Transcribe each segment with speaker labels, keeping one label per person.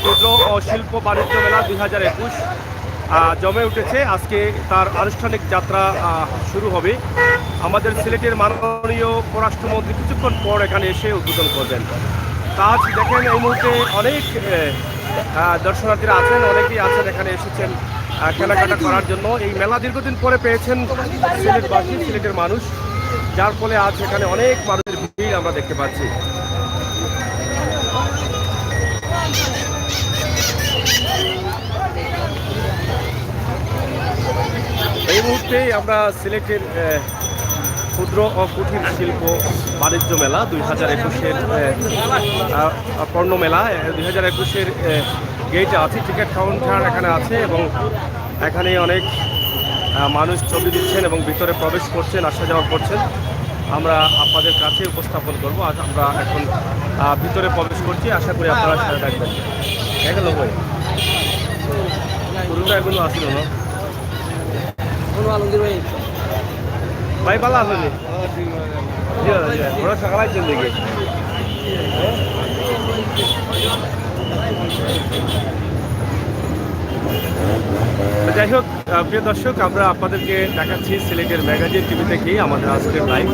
Speaker 1: ক্ষুদ্র ও শিল্প বাণিজ্য মেলা 2021 জমে উঠেছে। আজকে তার আনুষ্ঠানিক যাত্রা শুরু হবে। আমাদের সিলেটের মাননীয় পররাষ্ট্রমন্ত্রী কিছুক্ষণ পর এখানে এসে উদ্বোধন করবেন। আজ দেখেন এই মুহূর্তে অনেক দর্শনার্থীরা আছেন, অনেকেই আছেন এখানে এসেছেন কেনাকাটা করার জন্য। এই মেলা দীর্ঘদিন পরে পেয়েছেন সিলেটবাসী, সিলেটের মানুষ, যার ফলে আজ এখানে অনেক মানুষের ভিড় আমরা দেখতে পাচ্ছি। এই মুহূর্তে আমরা সিলেটের ক্ষুদ্র ও কুটির শিল্প বাণিজ্য মেলা 2021-এর পণ্য মেলা 2021-এর গেটে আছে। টিকিট কাউন্টার এখানে আছে এবং এখানে অনেক মানুষ ছবি দিচ্ছেন এবং ভিতরে প্রবেশ করছেন, আসা যাওয়া করছেন। আমরা আপনাদের কাছে উপস্থাপন করব। আজ আমরা এখন ভিতরে প্রবেশ করছি, আশা করি আপনারা সাথে থাকবেন। এগুলো বই পুরোটা এগুলো আসল না ভাই, ভালো আসেনি ওরা সকাল আসছেন দিকে। যাই হোক, প্রিয় দর্শক, আমরা আপনাদেরকে দেখাচ্ছি সিলেটের ম্যাগাজিন টিভি থেকে আমাদের আজকের লাইভ।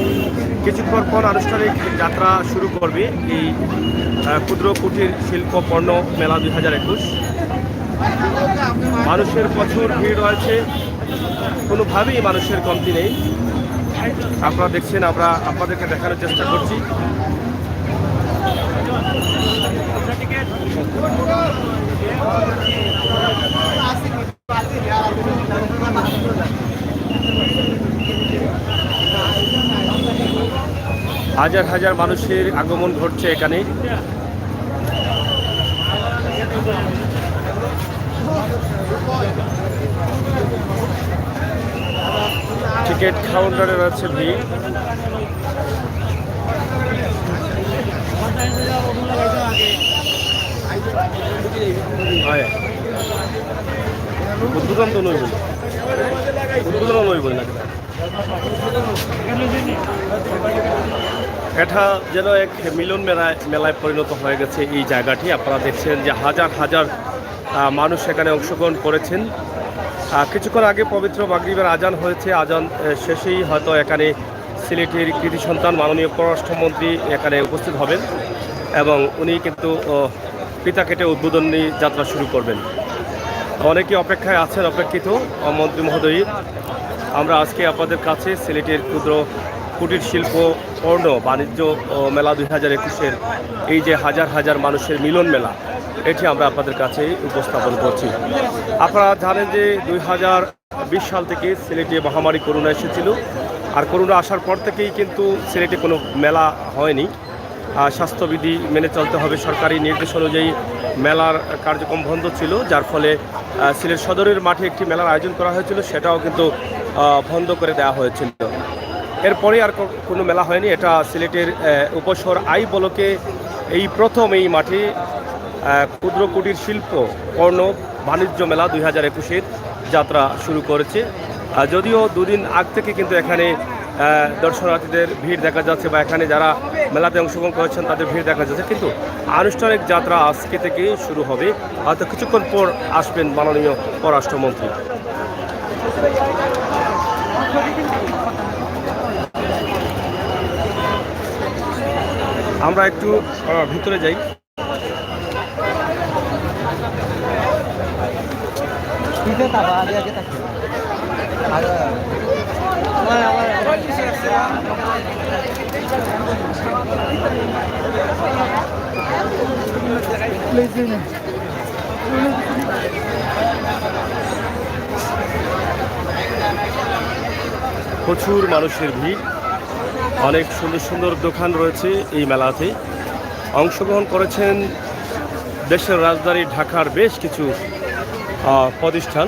Speaker 1: কিছুক্ষণ পর আনুষ্ঠানিক যাত্রা শুরু করবে এই ক্ষুদ্র কুটির শিল্প পণ্য মেলা 2021। মানুষের প্রচুর ভিড় রয়েছে, কোনোভাবেই মানুষের কমতি নেই। আপনারা দেখছেন, আমরা আপনাদেরকে দেখানোর চেষ্টা করছি। হাজার হাজার মানুষের আগমন ঘটছে এখানে। টিকিট কাউন্টারে রয়েছে ভিড়। উদ্বোধন তো নই বলি, উদ্বোধন নই বলি না, এটা যেন এক মিলন মেলায় পরিণত হয়ে গেছে এই জায়গাটি। আপনারা দেখছেন যে হাজার হাজার মানুষ এখানে অংশগ্রহণ করেছেন। কিছুক্ষণ আগে পবিত্র মাগরিবের আজান হয়েছে। আজান শেষেই হয়তো এখানে সিলেটের কৃতি সন্তান মাননীয় পররাষ্ট্রমন্ত্রী এখানে উপস্থিত হবেন এবং উনি কিন্তু পিতা কেটে উদ্বোধনী যাত্রা শুরু করবেন। অনেকে অপেক্ষায় আছেন, অপেক্ষিত মন্ত্রী মহোদয়। আমরা আজকে আপনাদের কাছে সিলেটের ক্ষুদ্র কুটির শিল্প পণ্য বাণিজ্য মেলা 2021-এর এই যে হাজার হাজার মানুষের মিলন মেলা, এটি আমরা আপনাদের কাছে উপস্থাপন করছি। আপনারা জানেন যে 2020 সাল থেকে সিলেটে মহামারী করোনা এসেছিল, আর করোনা আসার পর থেকেই কিন্তু সিলেটে কোনো মেলা হয়নি। স্বাস্থ্যবিধি মেনে চলতে হবে, সরকারি নির্দেশ অনুযায়ী মেলার কার্যক্রম বন্ধ ছিল, যার ফলে সিলেট সদরের মাঠে একটি মেলার আয়োজন করা হয়েছিল, সেটাও কিন্তু বন্ধ করে দেওয়া হয়েছিল। এরপরে আর কোনো মেলা হয়নি। এটা সিলেটের উপশহর আই ব্লকে এই প্রথম এই মাঠে ক্ষুদ্র কুটির শিল্প পণ্য বাণিজ্য মেলা 2021-এর যাত্রা শুরু করেছে। যদিও দুদিন আগ থেকে কিন্তু এখানে দর্শনার্থীদের ভিড় দেখা যাচ্ছে, বা এখানে যারা মেলাতে অংশগ্রহণ করেছেন তাদের ভিড় দেখা যাচ্ছে, কিন্তু আনুষ্ঠানিক যাত্রা আজকে থেকে শুরু হবে। হয়তো কিছুক্ষণ পর আসবেন মাননীয় পররাষ্ট্রমন্ত্রী। আমরা একটু ভিতরে যাই। প্রচুর মানুষের ভিড়, অনেক সুন্দর সুন্দর দোকান রয়েছে এই মেলাতে। অংশগ্রহণ করেছেন দেশের রাজধানী ঢাকার বেশ কিছু প্রতিষ্ঠান,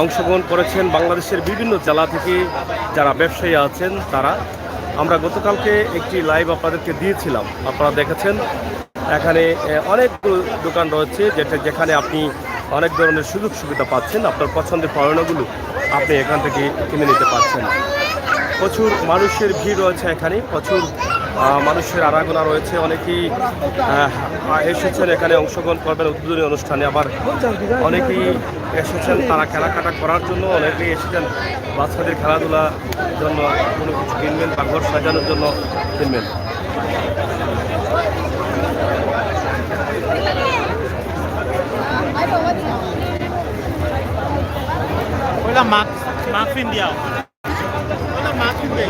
Speaker 1: অংশগ্রহণ করেছেন বাংলাদেশের বিভিন্ন জেলা থেকে যারা ব্যবসায়ী আছেন তারা। আমরা গতকালকে একটি লাইভ আপনাদেরকে দিয়েছিলাম, আপনারা দেখেছেন। এখানে অনেক দোকান রয়েছে যেখানে আপনি অনেক ধরনের সুযোগ সুবিধা পাচ্ছেন, আপনার পছন্দের পণ্যগুলো আপনি এখান থেকে কিনে নিতে পারছেন। প্রচুর মানুষের ভিড় রয়েছে এখানে, প্রচুর মানুষের আনাগোনা রয়েছে, অনেকেই এসেছেন এখানে অংশগ্রহণ করবেন উদ্বোধনী অনুষ্ঠানে। আবার অনেকেই এসেছেন তারা কেনাকাটা করার জন্য, অনেকেই এসেছেন বাচ্চাদের খেলাধুলার জন্য কোনো কিছু কিনবেন বা ঘর সাজানোর জন্য কিনবেন।
Speaker 2: Mask India mask India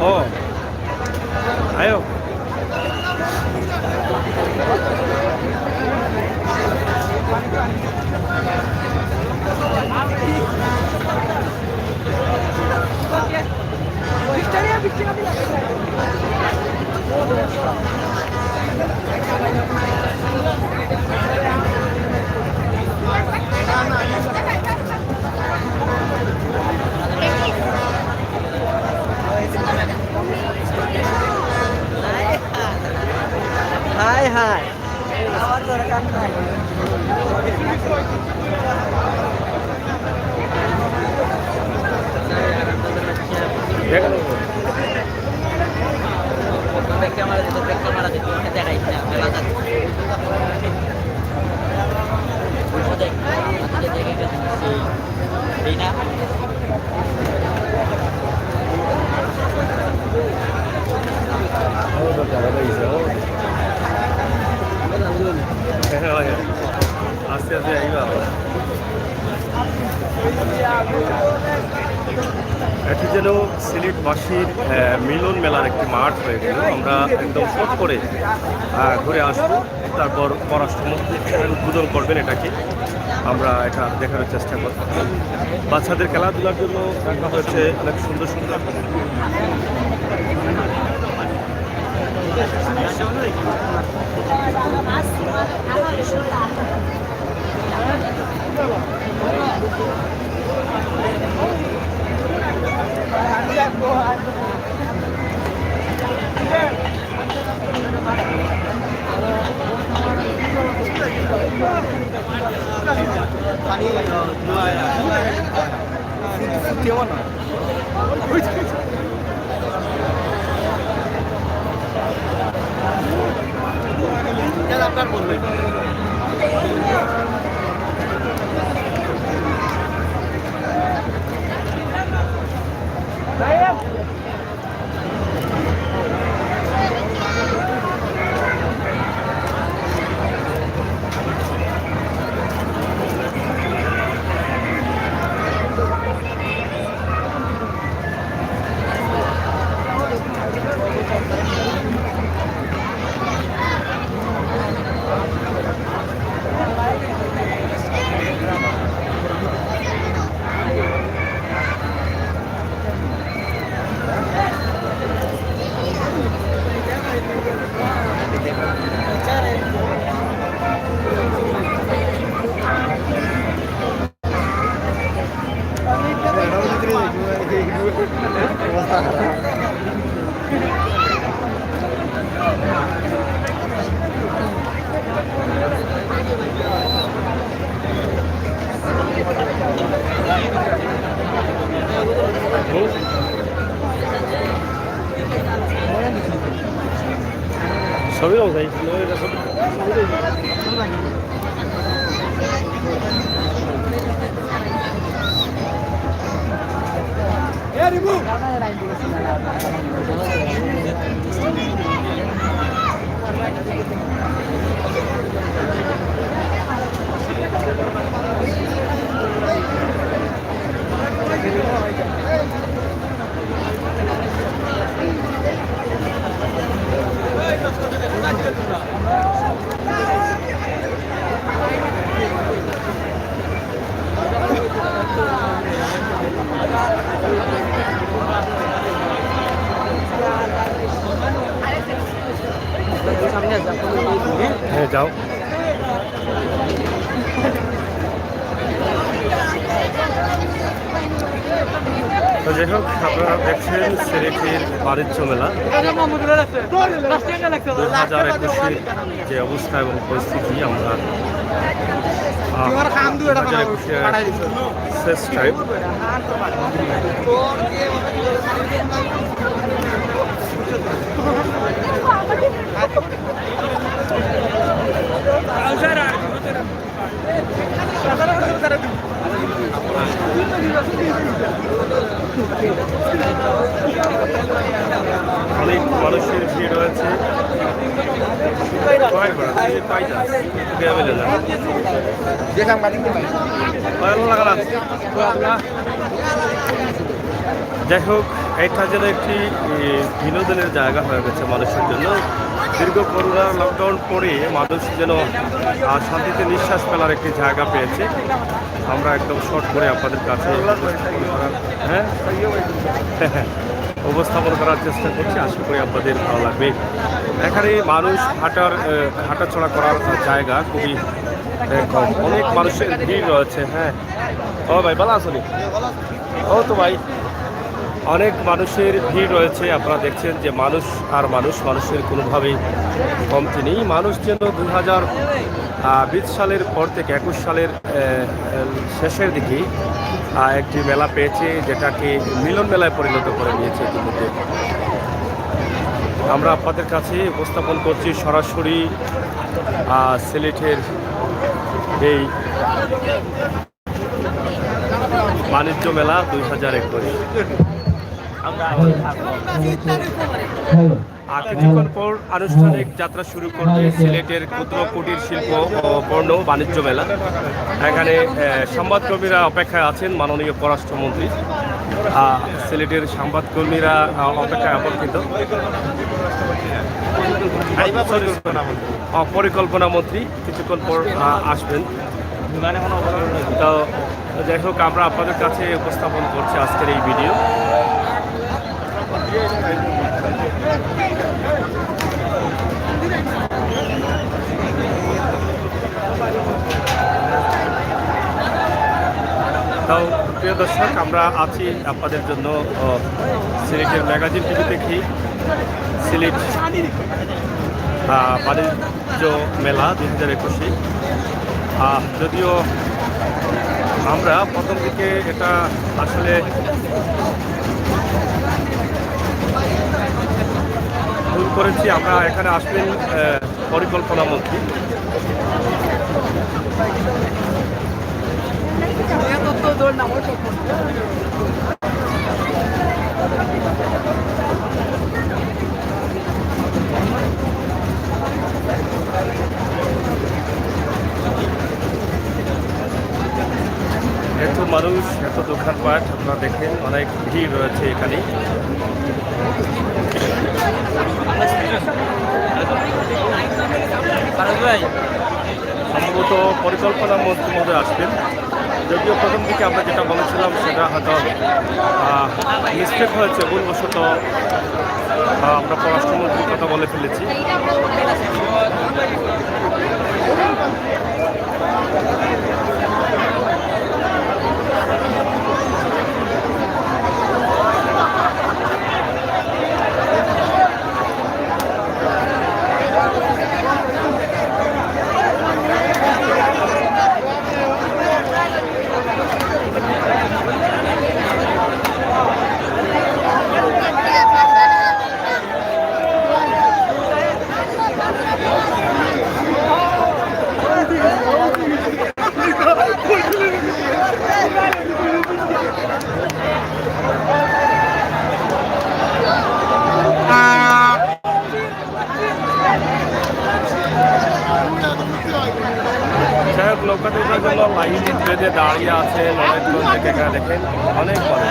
Speaker 1: Oh, ayo.
Speaker 3: Hai hai. Awak tu rekan hai. Kamera itu kita kayak belakang. Udah, nanti jadi ke si Dina.
Speaker 1: Oh, berjalan lagi sih. আস্তে আস্তে আইবা। এটি যেন সিলেটবাসীর মিলন মেলার একটি মাঠ হয়ে গেল। আমরা একদম শর্ট করে ঘুরে আসবো, তারপর পররাষ্ট্রমন্ত্রী উদ্বোধন করবেন এটাকে। আমরা এটা দেখার চেষ্টা করব। বাচ্চাদের খেলাধুলার জন্য রাখা হয়েছে অনেক সুন্দর সুন্দর।
Speaker 2: আপনার বলবেন
Speaker 1: সবই ভাই হ্যাঁ যাও। যাই হোক আপনারা দেখছেন সিলেটের বাণিজ্য মেলা 2021 যে অবস্থা এবং পরিস্থিতি আমরা 2021 শেষ টাইম অনেক মানুষের ভিড় রয়েছে যাই হোক এটা যেন একটি বিনোদনের জায়গা হয়ে গেছে মানুষের জন্য। দীর্ঘ করোনা লকডাউন পরে মানুষ যেন শান্তিতে নিঃশ্বাস ফেলার একটি জায়গা পেয়েছে। আমরা একদম শর্ট করে আপনাদের কাছে হ্যাঁ উপস্থাপন করার চেষ্টা করছি, আশা করি আপনাদের ভালো লাগবে। এখানে মানুষ হাঁটাচলা করার জায়গা খুবই কম, অনেক মানুষের ভিড় রয়েছে। হ্যাঁ ও ভাই ভালো আসনি ও তো ভাই, অনেক মানুষের ভিড় রয়েছে। আপনারা দেখছেন যে মানুষ আর মানুষের কোনোভাবেই কমতি নেই। মানুষ যেন 2020 সালের পর থেকে 21 সালের শেষের দিকে একটি মেলা পেয়েছে, যেটাকে মিলন মেলায় পরিণত করে নিয়েছে ইতিমধ্যে। আমরা আপনাদের কাছে উপস্থাপন করছি সরাসরি সিলেটের এই বাণিজ্য মেলা 2021। কিছুক্ষণ পর আনুষ্ঠানিক যাত্রা শুরু করবে সিলেটের ক্ষুদ্র কুটির শিল্প ও পণ্য বাণিজ্য মেলা। এখানে সংবাদকর্মীরা অপেক্ষায় আছেন, মাননীয় পররাষ্ট্রমন্ত্রী। সিলেটের সংবাদকর্মীরা অপেক্ষায় অবস্থিত, পরিকল্পনা মন্ত্রী কিছুক্ষণ পর আসবেন। তো যাই হোক আমরা আপনাদের কাছে উপস্থাপন করছি আজকের এই ভিডিও। তাও প্রিয় দর্শক, আমরা আছি আপনাদের জন্য সিলেটের ম্যাগাজিন টিভি থেকে। সিলেট বাণিজ্য মেলা 2021। যদিও আমরা প্রথম দিকে এটা আসলে ভুল করেছি। আমরা এখানে আসবেন পরিকল্পনা মন্ত্রী। এত মানুষ, এত দোকানপাট, আপনারা দেখেন অনেক ভিড় রয়েছে এখানে। সম্ভবত পরিকল্পনা মন্ত্রী মহোদয় আসবেন। যদিও প্রথম দিকে আমরা যেটা বলেছিলাম সেটা হয়তো মিস্টেক হয়েছে, ভুলবশত আমরা পররাষ্ট্রমন্ত্রীর কথা বলে ফেলেছি। নৌকা দেখার জন্য লাইন বেঁধে দাঁড়িয়ে আছে অনেকজন থেকে। এখানে দেখেন অনেক মানুষ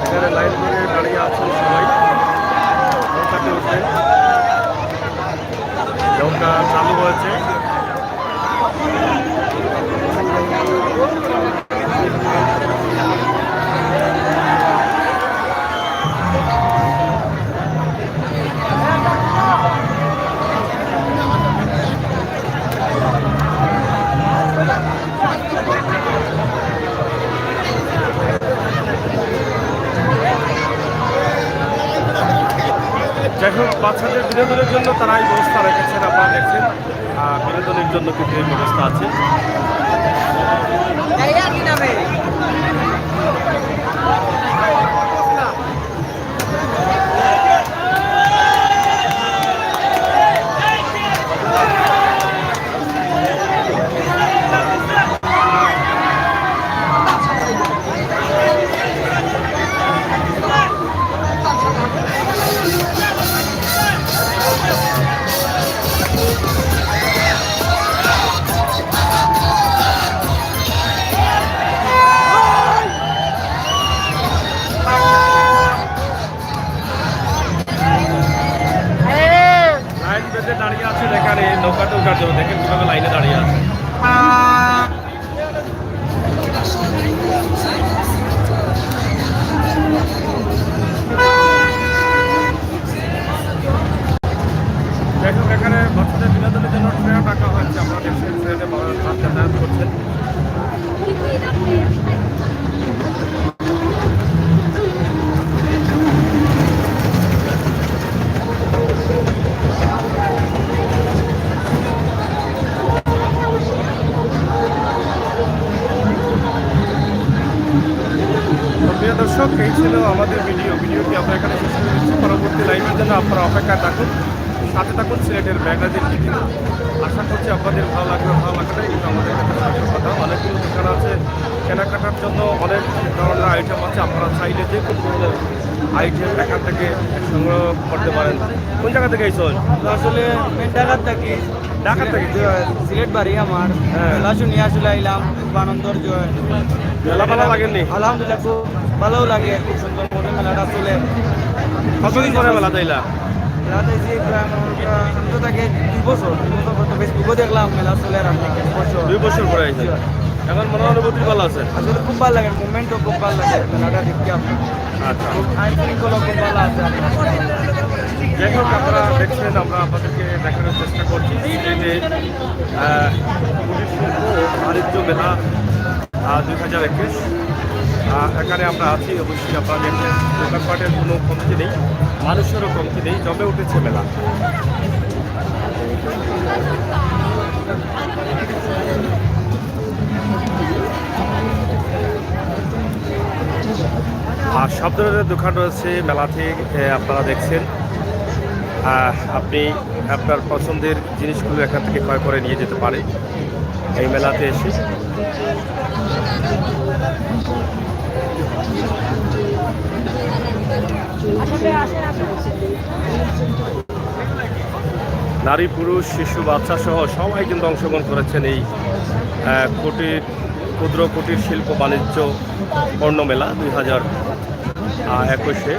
Speaker 1: এখানে লাইন করে দাঁড়িয়ে আছেন সবাই। নৌকাতে উঠে নৌকা চালু হয়েছে। যাই হোক, বাচ্চাদের বিনোদনের জন্য তারা এই ব্যবস্থা রেখেছেন, আপনারা দেখছেন। বিনোদনের জন্য কিন্তু এই ব্যবস্থা আছে। লাইন বেঁধে দাঁড়িয়ে আছে এখানে নৌকাতে ওঠার জন্য। দেখেন কিভাবে লাইনে দাঁড়িয়ে আছে। দেখুন এখানে বাচ্চাদের বিনোদনের জন্য ট্রেন রাখা হয়েছে। আপনারা দেখছেন ট্রেনে যাতায়াত করছেন। প্রিয় দর্শক, এই ছিল আমাদের ভিডিওটি আমরা এখানে শেষ করে দিচ্ছি। পরবর্তী লাইভের জন্য আপনারা অপেক্ষা থাকুন, সাথে থাকুন সিলেটের ম্যাগাজিন টিভি। আশা করছি আপনাদের ভালো লাগবে কিন্তু আমাদের কাছে সঠিক কথা। অনেকগুলো দোকান আছে কেনাকাটার জন্য, অনেক ধরনের আইটেম আছে। আপনারা চাইলে যে কোনো ধরনের আইটেম এখান থেকে সংগ্রহ করতে পারেন। কোন জায়গা থেকে এইসব?
Speaker 4: আসলে ঢাকার থাকি,
Speaker 1: ঢাকা থেকে।
Speaker 4: সিলেট বাড়ি আমার।
Speaker 1: হ্যাঁ।
Speaker 4: মেলা শুনিয়ে আসলে আইলাম, খুব আনন্দর জয়।
Speaker 1: মেলা ভালো লাগেননি?
Speaker 4: আলহামদুলিল্লাহ খুব ভালো লাগে, খুব সুন্দর মনে মেলাটা চলে।
Speaker 1: কতদিন পরে মেলা যাইলা?
Speaker 4: মেলাতে যে আনন্দ থাকে 2 বছর পর্যন্ত ফেসবুকও দেখলাম মেলা চলে আর আপনি
Speaker 1: 2 বছর পরে আইছেন। এখন মনে অনুভূতি ভালো আছে?
Speaker 4: আসলে খুব ভালো লাগে, মুভমেন্টও খুব ভালো লাগে মেলাটা দেখতে আপনার।
Speaker 1: আচ্ছা,
Speaker 4: খুব আইন শৃঙ্খলা খুব ভালো আছে আপনার।
Speaker 1: যাই হোক, আপনারা দেখছেন, আমরা আপনাদেরকে দেখানোর চেষ্টা করছি যে কুটির শিল্প ও বাণিজ্য মেলা 2021। এখানে আমরা আছি। অবশ্যই আপনারা দেখছেন দোকানপাটের কোনো কমতি নেই, মানুষেরও কমতি নেই, জমে উঠেছে মেলা। আর সব ধরনের দোকান রয়েছে মেলাতে, আপনারা দেখছেন। আপনি আপনার পছন্দের জিনিসগুলো এখান থেকে ক্রয় করে নিয়ে যেতে পারেন এই মেলাতে এসে। নারী, পুরুষ, শিশু, বাচ্চা সহ সবাই কিন্তু অংশগ্রহণ করেছেন এই ক্ষুদ্র কুটির শিল্প বাণিজ্য পণ্য মেলা 2021-এ।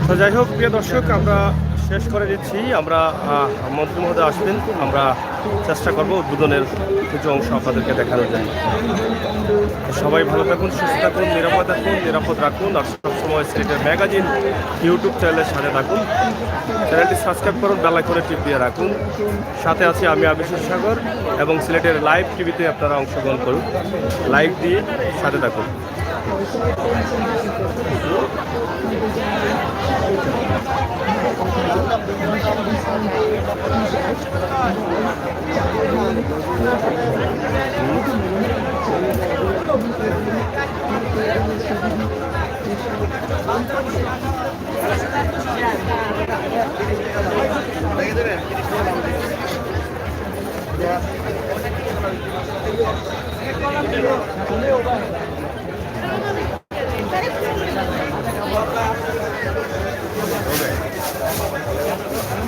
Speaker 1: তো যাই হোক, প্রিয় দর্শক, আমরা শেষ করে দিচ্ছি। আমরা মন্ত্রী মহোদয় আসবেন, আমরা চেষ্টা করব উদ্বোধনের কিছু অংশ আপনাদেরকে দেখানোর জন্য। সবাই ভালো থাকুন, সুস্থ থাকুন, নিরাপদ রাখুন। আর সবসময় সিলেটের ম্যাগাজিন ইউটিউব চ্যানেলের সাথে থাকুন। চ্যানেলটি সাবস্ক্রাইব করুন, বেল আইকনে টিপ দিয়ে রাখুন। সাথে আছি আমি আবিষ্কার সাগর, এবং সিলেটের লাইভ টিভিতে আপনারা অংশগ্রহণ করুন, লাইভ দিয়ে সাথে থাকুন।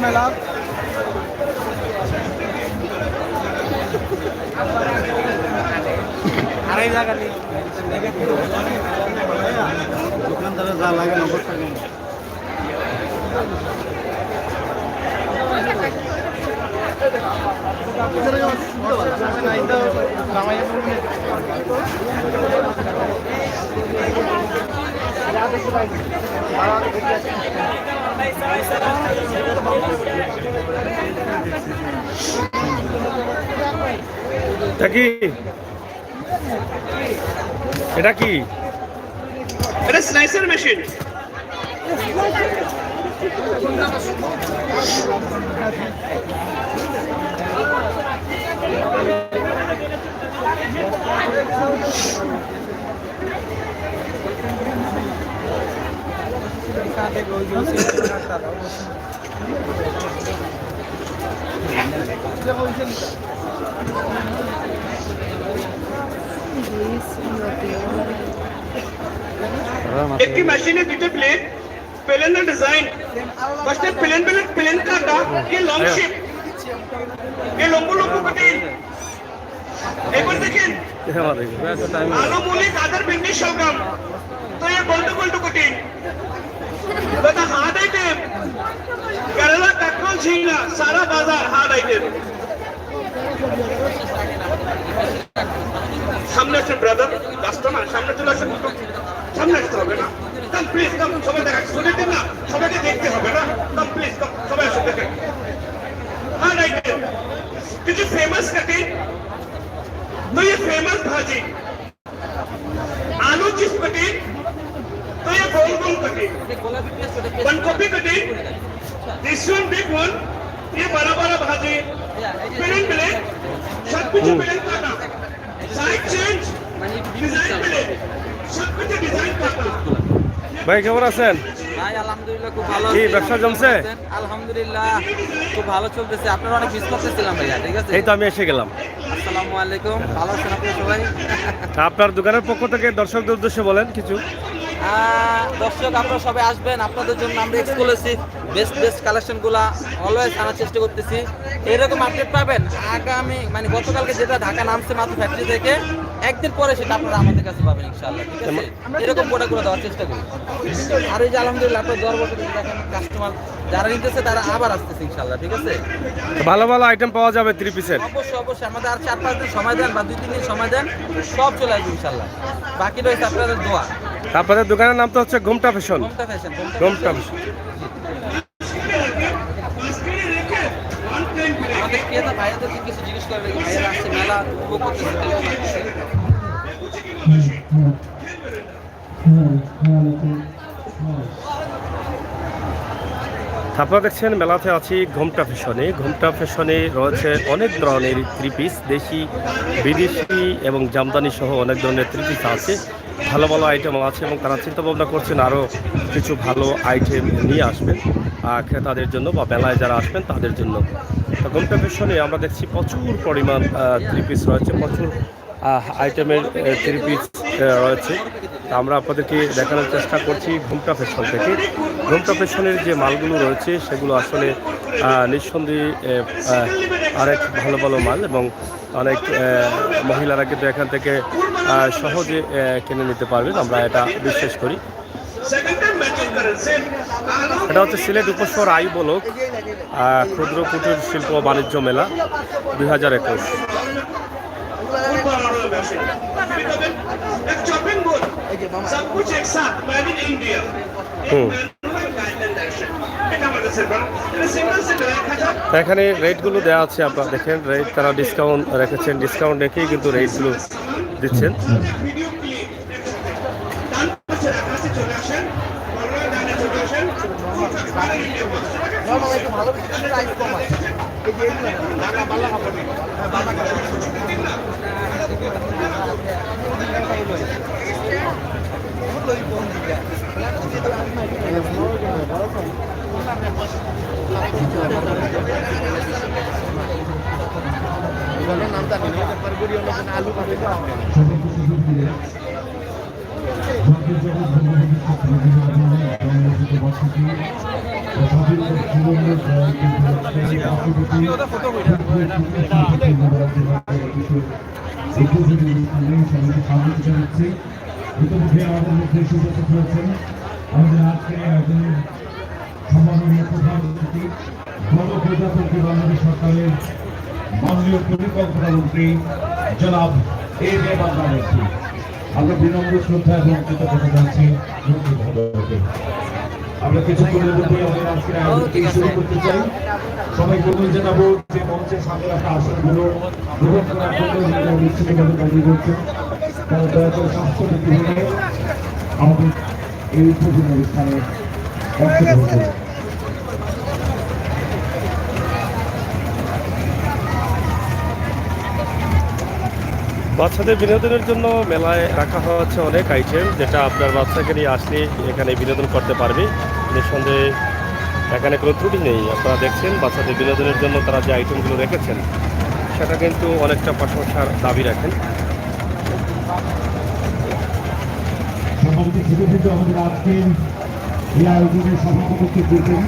Speaker 4: মেলা আড়াই জায়গা নেই
Speaker 2: দোকানদারে যা লাগে নগদ টাকা
Speaker 1: এটা কি এটা কি
Speaker 2: এটা স্লাইসার মেশিন। একটি মেশিনে দুটো প্লেন প্লেনের ডিজাইন ফার্স্টে প্লেন কাটা ये लॉन्ग शेप ये लंबू कटिंग এবার দেখেন আনুমূলিক আদার বিন্নি সলগম তো ये गोल्ड कटिंग बता हार्ड आइटम केरला कटकल झींगा सारा बाजार हार्ड आइटम সামনে আসুন ব্রাদার কাস্টমার সামনে চলে আসুন সামনে আসতে হবে না কাম প্লিজ কাম সবাই দেখা শুনে দিন না সবাইকে দেখতে হবে না কাম প্লিজ কাম সবাই আসুন দেখেন हाँ राइट কিছু फेमस कटिंग तो ये फेमस भाजी आलू चिप्स कटिंग तो ये गोल cutting one copy cutting this one big one ये बड़ा भाजी प्लेन सब कुछ प्लेन काटा साइड चेंज डिजाइन प्लेन सब कुछ डिजाइन काटा
Speaker 1: ভাই কেমন আছেন?
Speaker 3: ভাই আলহামদুলিল্লাহ খুব ভালো
Speaker 1: কি
Speaker 3: আছি।
Speaker 1: ব্যবসা জমছে?
Speaker 3: আলহামদুলিল্লাহ খুব ভালো চলতেছে। আপনারা অনেক মিস করতেছিলাম ভাইয়া, ঠিক আছে?
Speaker 1: এই তো আমি এসে গেলাম।
Speaker 3: আসসালামু আলাইকুম, ভালো আছেন আপনারা সবাই?
Speaker 1: আপনার দোকানের পক্ষ থেকে দর্শকদের উদ্দেশ্যে বলেন কিছু।
Speaker 3: দর্শক আপনারা সবাই আসবেন, আপনাদের জন্য আমরা এক্সক্লুসিভ বেস্ট কালেকশনগুলা অলওয়েজ আনার চেষ্টা করতেছি। এরকম আপডেট পাবেন আগামী মানে গতকালকে যেটা ঢাকা নামছে মাত্র ফ্যাক্টরি থেকে, একদিন পরে সেটা আপনারা আমাদের কাছে পাবেন ইনশাআল্লাহ, ঠিক আছে? এরকম প্রোডাক্টগুলো দেওয়ার চেষ্টা করি। আর এই যে আলহামদুলিল্লাহ আপনার দরবারে দেখেন কাস্টমার যারা নিতেছে তারা আবার আসতেছে ইনশাআল্লাহ, ঠিক আছে?
Speaker 1: ভালো ভালো আইটেম পাওয়া যাবে 3 পিসের।
Speaker 3: অবশ্যই আমাদের আর 4-5 দিন সময় দেন বা 2-3 দিন সময় দেন, সব চলে আসবে ইনশাআল্লাহ। বাকি রয়েছে আপনাদের দোয়া।
Speaker 1: আপনাদের দোকানের নাম তো হচ্ছে ঘুমটা ফ্যাশন।
Speaker 3: ঘুমটা ফ্যাশন। আমাদের ক্রেতা ভাইয়াদেরকে কিছু জিজ্ঞেস করবে, ভাইয়ারা আসছে মেলা উপভোগ করতেছে।
Speaker 1: আপনারা দেখছেন মেলাতে আছি ঘুমটা ফ্যাশনে। ঘুমটা ফ্যাশনে রয়েছে অনেক ধরনের 3 পিস, দেশি বিদেশি এবং জামদানি সহ অনেক ধরনের 3 পিস আছে। ভালো ভালো আইটেম আছে এবং তারা চিন্তা ভাবনা করছেন আরও কিছু ভালো আইটেম নিয়ে আসবেন ক্রেতাদের জন্য বা মেলায় যারা আসবেন তাদের জন্য। তো ঘুমটা ফ্যাশনে আমরা দেখছি প্রচুর পরিমাণ 3 পিস রয়েছে, প্রচুর আইটেমের 3 পিস রয়েছে। আমরা আপনাদেরকে দেখানোর চেষ্টা করছি ঘুমটা ফ্যাশন থেকে। ঘুমটা ফ্যাশনের যে মালগুলো রয়েছে সেগুলো আসলে নিঃসন্দেহে অনেক ভালো ভালো মাল এবং অনেক মহিলারা কিন্তু এখান থেকে সহজে কিনে নিতে পারবেন, আমরা এটা বিশ্বাস করি। এটা হচ্ছে সিলেট উপশহর আই বলক ক্ষুদ্র কুটির শিল্প বাণিজ্য মেলা 2021।
Speaker 2: सब कुछ एक साथ मेड इन इंडिया
Speaker 1: এখানে রেটগুলো দেওয়া আছে, আপনারা দেখেন রেট তারা ডিসকাউন্ট রেখেছেন, ডিসকাউন্ট রেখেই কিন্তু রেটগুলো দিচ্ছেন।
Speaker 5: আমাদের আজকের আয়োজনের সম্মাননীয় প্রধান অতিথি গণপ্রজাতন্ত্রী বাংলাদেশ সরকারের মাননীয় পরিকল্পনা মন্ত্রী জনাব A.J. বাংলাদেশী। আমরা বিনম্র শ্রদ্ধা এবং কৃতজ্ঞতা জানাচ্ছি মন্ত্রী মহোদয়কে। আমরা কিছুক্ষণের মধ্যে আমাদের আজকের আয়োজনটি শুরু করতে চাই। সবাইকে অনুরোধ জানাবো যে মঞ্চের সামনে রাখা আসনগুলো গ্রহণ করার জন্য নিশ্চিতভাবে দাঁড়িয়ে রয়েছে। তারা দয়া করে স্বাস্থ্যবিধি মেনে আমাদের এই উদ্বোধনী অনুষ্ঠানে অংশগ্রহণ করবে।
Speaker 1: বাচ্চাদের বিনোদনের জন্য মেলায় রাখা হচ্ছে অনেক আইটেম, যেটা আপনার বাচ্চাকে নিয়ে আসলে এখানে বিনোদন করতে পারবে। নিঃসন্দেহে এখানে কোনো ত্রুটি নেই। আপনারা দেখছেন বাচ্চাদের বিনোদনের জন্য তারা যে আইটেমগুলো রেখেছেন সেটা কিন্তু অনেকটা প্রশংসার দাবি রাখেন।
Speaker 5: সম্মানিত ছোটবৃন্দ, আমাদের আজকের এই আয়োজনের সভাপতিত্ব করবেন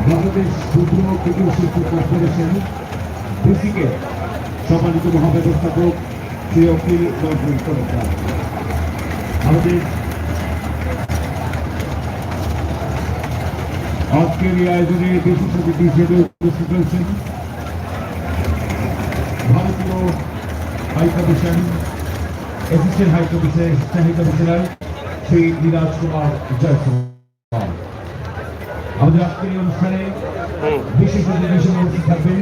Speaker 5: বাংলাদেশ ক্ষুদ্র কুটির শিল্প কর্পোরেশন বিসিকে সম্মানিত মহাব্যবস্থাপক শ্রী অখিল নজরুল সরকার। আমাদের আজকের এই আয়োজনে বিশেষ অতিথি হিসেবে উপস্থিত রয়েছেন ভারতীয় high commission assistant high commissioner Shri Neeraj Kumar Jaiswal. আমাদের আজকের এই অনুষ্ঠানে বিশেষ অতিথি হিসেবে উপস্থিত থাকবেন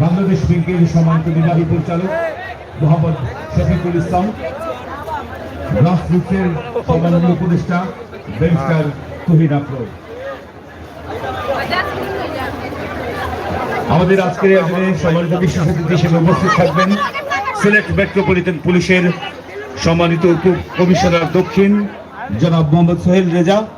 Speaker 5: বাংলাদেশ ব্যাংকের সম্মানিত নির্বাহী পরিচালক মোহাম্মদ শফিকুল ইসলাম, গ্রাসরুটসের সম্মানিত উপদেষ্টা ব্যারিস্টার তুহিন আফরোজ। আমাদের আজকের আয়োজনে সম্মানিত বিশেষ অতিথি হিসেবে উপস্থিত থাকবেন সিলেট মেট্রোপলিটন পুলিশের সম্মানিত উপ কমিশনার দক্ষিণ জনাব মোহাম্মদ সোহেল রেজা।